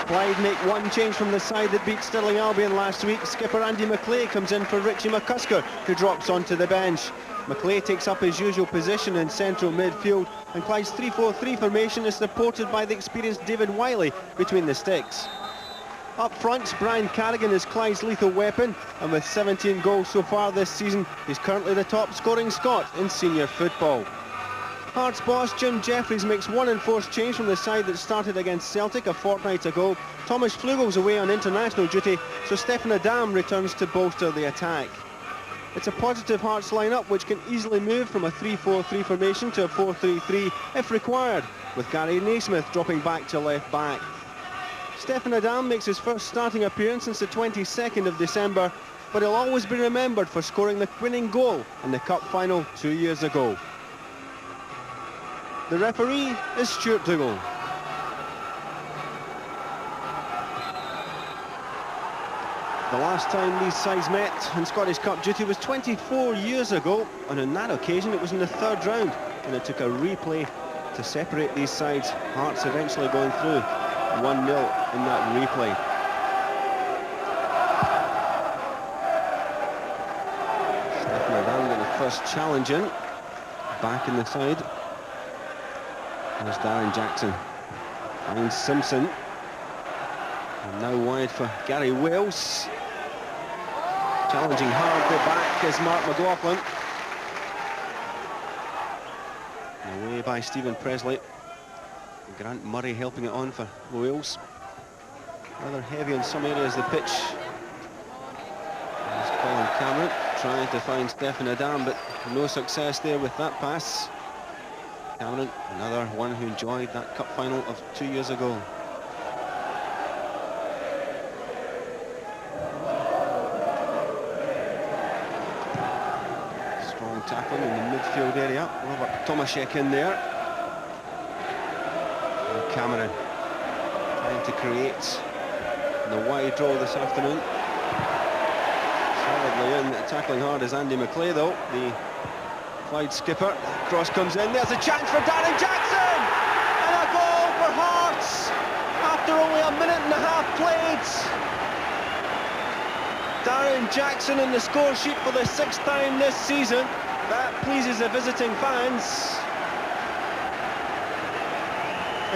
Clyde make one change from the side that beat Stirling Albion last week. Skipper Andy McLay comes in for Richie McCusker, who drops onto the bench. McLay takes up his usual position in central midfield, and Clyde's 3-4-3 formation is supported by the experienced David Wiley between the sticks. Up front, Brian Carrigan is Clyde's lethal weapon, and with 17 goals so far this season, he's currently the top scoring Scot in senior football. Hearts boss Jim Jeffries makes one enforced change from the side that started against Celtic a fortnight ago. Thomas Flugel's away on international duty, so Stefan Adam returns to bolster the attack. It's a positive Hearts lineup which can easily move from a 3-4-3 formation to a 4-3-3 if required, with Gary Naismith dropping back to left back. Stefan Adam makes his first starting appearance since the 22nd of December, but he'll always be remembered for scoring the winning goal in the cup final 2 years ago. The referee is Stuart Dougal. The last time these sides met in Scottish Cup duty was 24 years ago, and on that occasion it was in the third round, and it took a replay to separate these sides. Hearts eventually going through 1-0 in that replay. Stefan Adam got the first challenge in, back in the side. There's Darren Jackson, and Simpson, and now wide for Gary Wales. Challenging hard the back is Mark McLaughlin. Away by Stephen Presley. Grant Murray helping it on for Wales. Rather heavy in some areas of the pitch. There's Colin Cameron trying to find Stefan Adam, but no success there with that pass. Cameron, another one who enjoyed that cup final of 2 years ago. Strong tackling in the midfield area. Robert Tomaszek in there. And Cameron trying to create the wide draw this afternoon. Solidly in, tackling hard is Andy McLay though, the Clyde skipper. Cross comes in, there's a chance for Darren Jackson! And a goal for Hearts after only a minute and a half played. Darren Jackson in the score sheet for the 6th time this season. That pleases the visiting fans.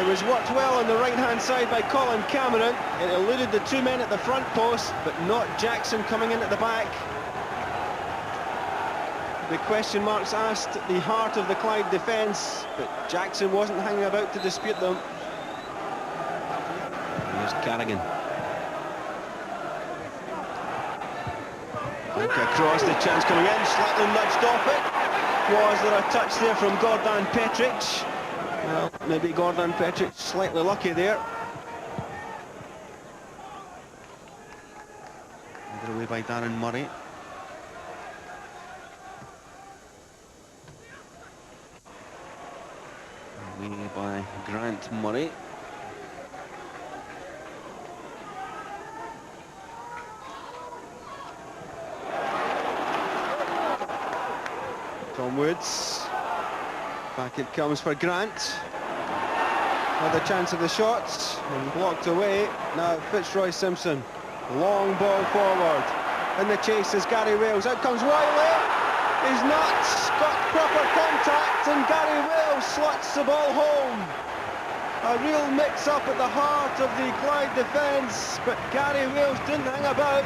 It was worked well on the right-hand side by Colin Cameron. It eluded the two men at the front post, but not Jackson coming in at the back. The question marks asked at the heart of the Clyde defence, but Jackson wasn't hanging about to dispute them. Here's Carrigan. Back across, the chance coming in, slightly nudged off it. Was there a touch there from Gordon Petric? Well, maybe Gordon Petric slightly lucky there. Either away by Darren Murray. Away by Grant Murray. Tom Woods. Back it comes for Grant. Another chance of the shots, and blocked away. Now Fitzroy Simpson. Long ball forward. In the chase is Gary Wales. Out comes Wiley. He's not got proper contact, and Gary Wales slots the ball home. A real mix-up at the heart of the Clyde defence, but Gary Wales didn't hang about.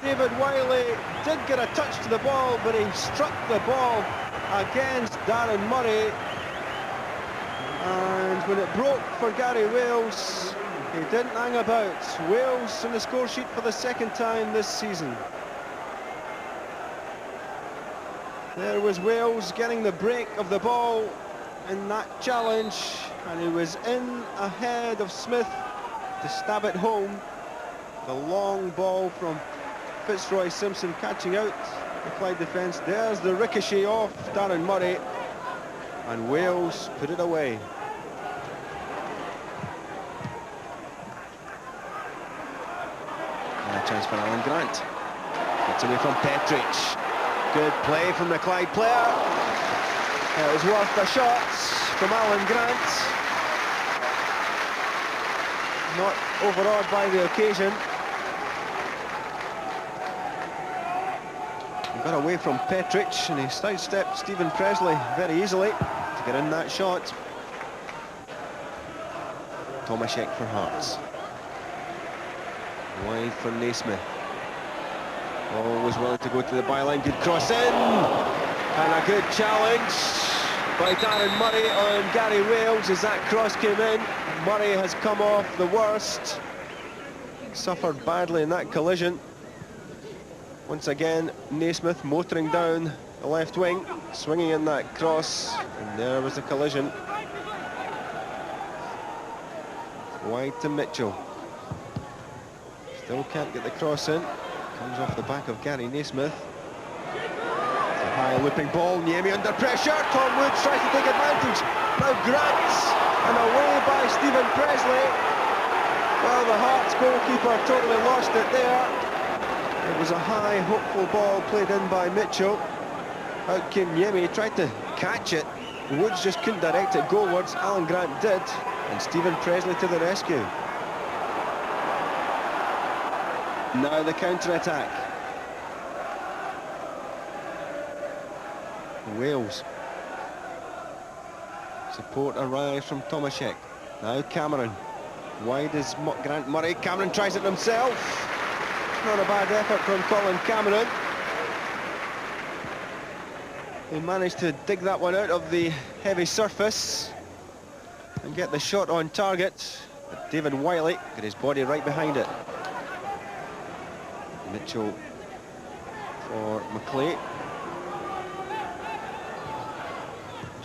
David Wiley did get a touch to the ball, but he struck the ball against Darren Murray. And when it broke for Gary Wales, he didn't hang about. Wales on the score sheet for the 2nd time this season. There was Wales getting the break of the ball in that challenge, and he was in ahead of Smith to stab it home. The long ball from Fitzroy Simpson catching out the Clyde defence. There's the ricochet off Darren Murray, and Wales put it away. And a chance for Alan Grant. Gets away from Petric. Good play from the Clyde player. It was worth a shot from Alan Grant. not overawed by the occasion. He got away from Petric and he sidestepped Stephen Presley very easily to get in that shot. Tomaszek for Hearts. Wide for Naismith. Always willing to go to the byline. Good cross in. And a good challenge by Darren Murray on Gary Wales as that cross came in. Murray has come off the worst. Suffered badly in that collision. Once again, Naismith motoring down the left wing, swinging in that cross, and there was a collision. Wide to Mitchell. Still can't get the cross in. Comes off the back of Gary Naismith. It's a high looping ball. Niemi under pressure. Tom Woods tries to take advantage. Now Grant, and away by Stephen Presley. Well, the Hearts goalkeeper totally lost it there. It was a high, hopeful ball played in by Mitchell. Out came Niemi. He tried to catch it. Woods just couldn't direct it goalwards. Alan Grant did. And Stephen Presley to the rescue. Now the counter-attack. Wales. Support arrives from Tomaszek. Now Cameron. Wide is Grant Murray. Cameron tries it himself. Not a bad effort from Colin Cameron. He managed to dig that one out of the heavy surface and get the shot on target. But David Wiley got his body right behind it. Mitchell for McClay.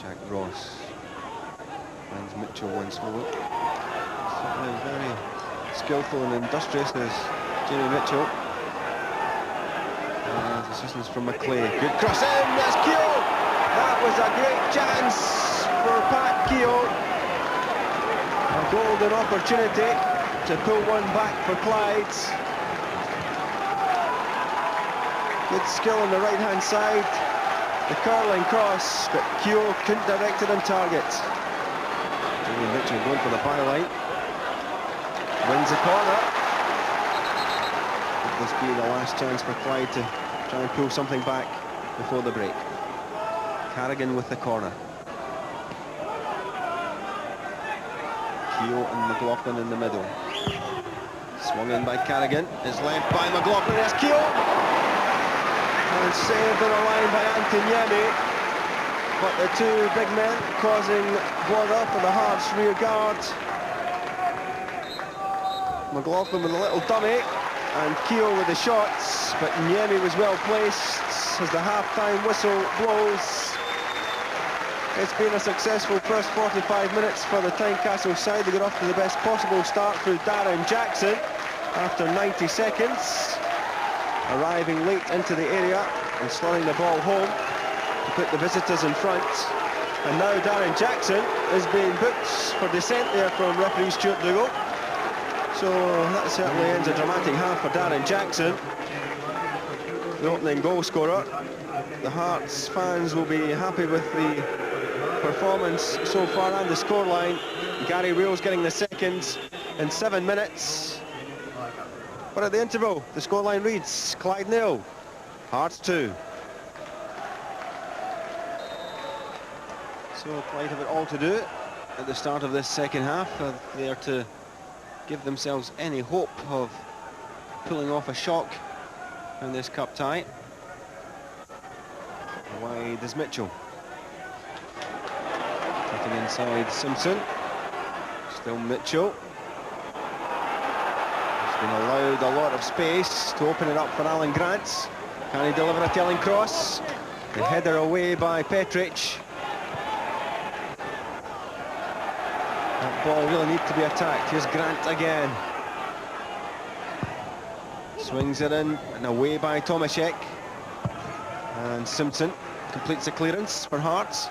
Jack Ross finds Mitchell once more. Certainly very skillful and industrious as Jamie Mitchell. Assistance from McClay. Good cross in, there's Keogh! That was a great chance for Pat Keogh. A golden opportunity to pull one back for Clyde. Good skill on the right-hand side. The curling cross, but Keogh couldn't direct it on target. Jamie Mitchell going for the byline. Wins the corner. Could this be the last chance for Clyde to try and pull something back before the break? Carrigan with the corner. Keogh and McLaughlin in the middle. Swung in by Carrigan. Is led by McLaughlin. There's Keogh! And saved on a line by Antoniemi. But the two big men causing bother for the Hearts rear guard. McLaughlin with a little dummy. And Keogh with the shots. But Niemi was well placed as the half-time whistle blows. It's been a successful first 45 minutes for the Tynecastle side. They got off to the best possible start through Darren Jackson after 90 seconds. Arriving late into the area and slotting the ball home to put the visitors in front. And now Darren Jackson is being booked for dissent there from referee Stuart Dougal. So that certainly ends a dramatic half for Darren Jackson, the opening goal scorer. The Hearts fans will be happy with the performance so far and the scoreline. Gary Wales getting the second in 7 minutes. But at the interval, the scoreline reads Clyde 0, Hearts 2. So Clyde have it all to do at the start of this second half. They are to give themselves any hope of pulling off a shock in this cup tie. Wide is Mitchell. Taking inside Simpson. Still Mitchell. Been allowed a lot of space to open it up for Alan Grant. Can he deliver a telling cross? The header away by Petric. That ball really needs to be attacked. Here's Grant again. Swings it in and away by Tomaszek. And Simpson completes the clearance for Hearts.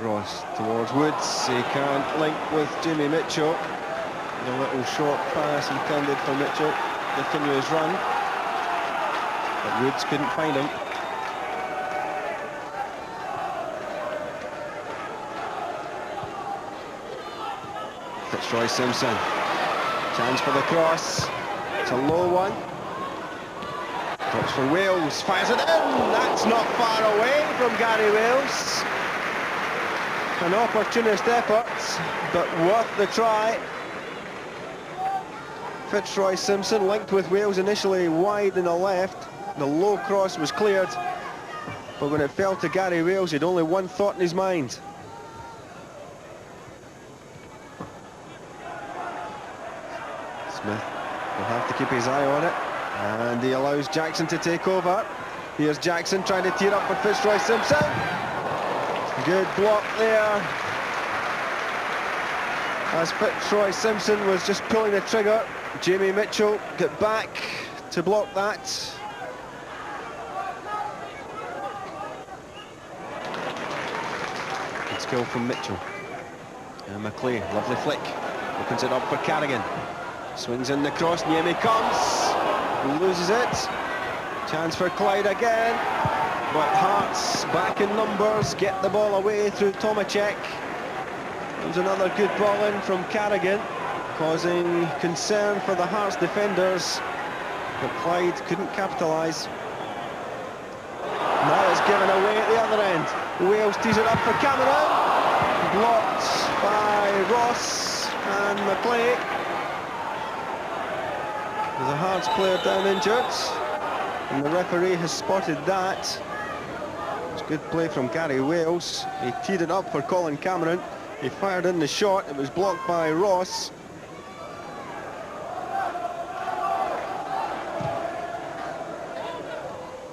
Ross towards Woods. He can't link with Jamie Mitchell. A little short pass intended for Mitchell to continue his run, but Woods couldn't find him. Fitzroy Simpson. Chance for the cross. It's a low one. Drops for Wales. Fires it in. That's not far away from Gary Wales. An opportunist effort, but worth the try. Fitzroy Simpson linked with Wales initially wide in the left. The low cross was cleared, but when it fell to Gary Wales, he'd only one thought in his mind. Smith will have to keep his eye on it, and he allows Jackson to take over. Here's Jackson trying to tee it up for Fitzroy Simpson. Good block there, as Fitzroy Simpson was just pulling the trigger. Jamie Mitchell got back to block that. Good skill from Mitchell. And McLeay, lovely flick. Opens it up for Carrigan. Swings in the cross, Niemi comes. Loses it. Chance for Clyde again. But Hearts back in numbers, get the ball away through Tomacek. There's another good ball in from Carrigan, causing concern for the Hearts defenders, but Clyde couldn't capitalise. Now it's given away at the other end. Wales tees it up for Cameron. Blocked by Ross and McLeay. There's a Hearts player down injured, and the referee has spotted that. It's good play from Gary Wales. He teed it up for Colin Cameron. He fired in the shot. It was blocked by Ross.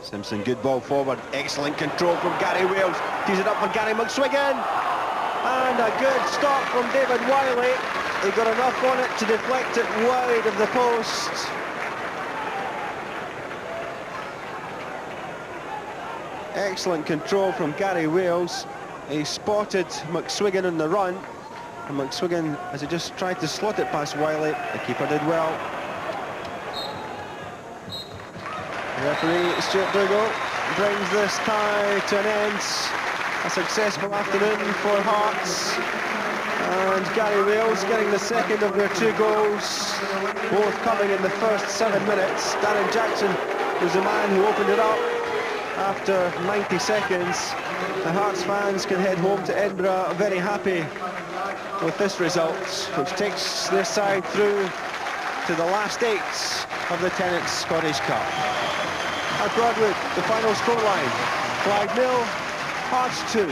Simpson, good ball forward. Excellent control from Gary Wales. Tees it up for Gary McSwiggan. And a good stop from David Wiley. He got enough on it to deflect it wide of the post. Excellent control from Gary Wales. He spotted McSwiggan on the run, and McSwiggan, as he just tried to slot it past Wiley, the keeper did well. The referee, Stuart Dougal, brings this tie to an end. A successful afternoon for Hearts, and Gary Wales getting the second of their 2 goals, both coming in the first 7 minutes. Darren Jackson was the man who opened it up after 90 seconds. The Hearts fans can head home to Edinburgh very happy with this result, which takes their side through to the last 8 of the Tennent's Scottish Cup. At Broadwood, the final scoreline: Clyde 0, Hearts 2.